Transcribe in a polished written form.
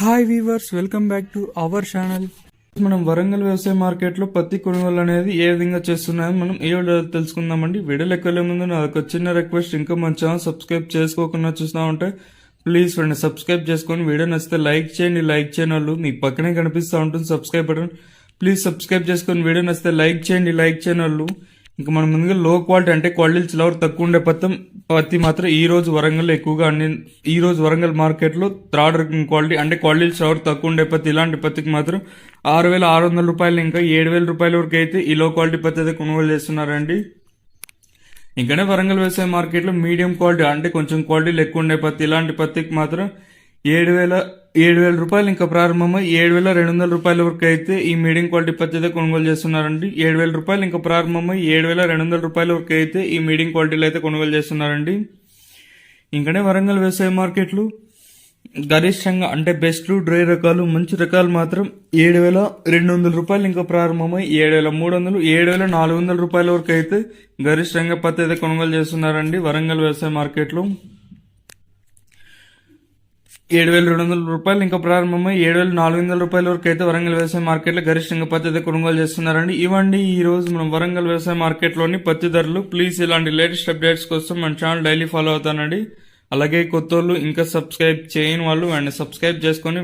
Hi weavers, welcome back to our channel. మనం వరంగల్ వ్యవసాయ మార్కెట్లో పత్తి కొనుగోలు అనేది ఏ విధంగా చేస్తున్నాయో మనం ఈ వీడియోలో తెలుసుకుందామండి. వీడియోలు ఎక్కువ ముందు నాకు చిన్న రిక్వెస్ట్, ఇంకా మన ఛానల్ సబ్స్క్రైబ్ చేసుకోకుండా చూస్తూ ఉంటే ప్లీజ్ ఫ్రెండ్ సబ్స్క్రైబ్ చేసుకొని వీడియో నచ్చితే లైక్ చేయండి. లైక్ చేయని వాళ్ళు మీకు పక్కనే కనిపిస్తూ ఉంటుంది సబ్స్క్రైబ్ బటన్, ప్లీజ్ సబ్స్క్రైబ్ చేసుకొని వీడియో నచ్చితే లైక్ చేయండి. లైక్ చేయని వాళ్ళు ఇంకా మనం ముందుగా లో క్వాలిటీ అంటే క్వాలిటీ చిలవర్ తక్కువ ఉండే పత్తి మాత్రం ఈ రోజు వరంగల్ ఎక్కువగా ఈ రోజు వరంగల్ మార్కెట్లో థర్డ్ క్వాలిటీ అంటే క్వాలిటీ చిలవర్ తక్కువ ఉండే పత్తి, ఇలాంటి పత్తికి మాత్రం 6,600 రూపాయలు ఇంకా 7,000 రూపాయల వరకు అయితే ఈ లో క్వాలిటీ పత్తి అయితే కొనుగోలు చేస్తున్నారండి. ఇంకనే వరంగల్ వ్యవసాయ మార్కెట్లో మీడియం క్వాలిటీ అంటే కొంచెం క్వాలిటీలు ఎక్కువ ఉండే పత్తి, ఇలాంటి పత్తికి మాత్రం 7,000 రూపాయలు ఇంకా ప్రారంభమై 7,200 రూపాయల వరకు అయితే ఈ మీడియం క్వాలిటీ పత్తి అయితే కొనుగోలు చేస్తున్నారండి. 7,000 రూపాయలు ఇంకా ప్రారంభమై 7,200 రూపాయల వరకు అయితే ఈ మీడియం క్వాలిటీలో అయితే కొనుగోలు చేస్తున్నారండి. ఇంకనే వరంగల్ వ్యవసాయ మార్కెట్లు గరిష్టంగా అంటే బెస్ట్ డ్రై రకాలు మంచి రకాలు మాత్రం 7,200 రూపాయలు ఇంకా ప్రారంభమై 7,300 7,400 రూపాయల వరకు అయితే గరిష్టంగా పత్తి అయితే కొనుగోలు చేస్తున్నారండి. వరంగల్ వ్యవసాయ మార్కెట్లో 7,200 రూపాయలు ఇంకా ప్రారంభమై 7,400 రూపాయల వరకు అయితే వరంగల్ వ్యవసాయ మార్కెట్లో గరిష్టంగా పత్తి అయితే కొనుగోలు చేస్తున్నారండి. ఇవ్వండి ఈ రోజు మనం వరంగల్ వ్యవసాయ మార్కెట్లోని పత్తి ధరలు. ప్లీజ్ ఇలాంటి లేటెస్ట్ అప్డేట్స్ కోసం మన ఛానల్ డైలీ ఫాలో అవుతానండి. అలాగే కొత్త వాళ్ళు ఇంకా సబ్స్క్రైబ్ చేయని వాళ్ళు సబ్స్క్రైబ్ చేసుకొని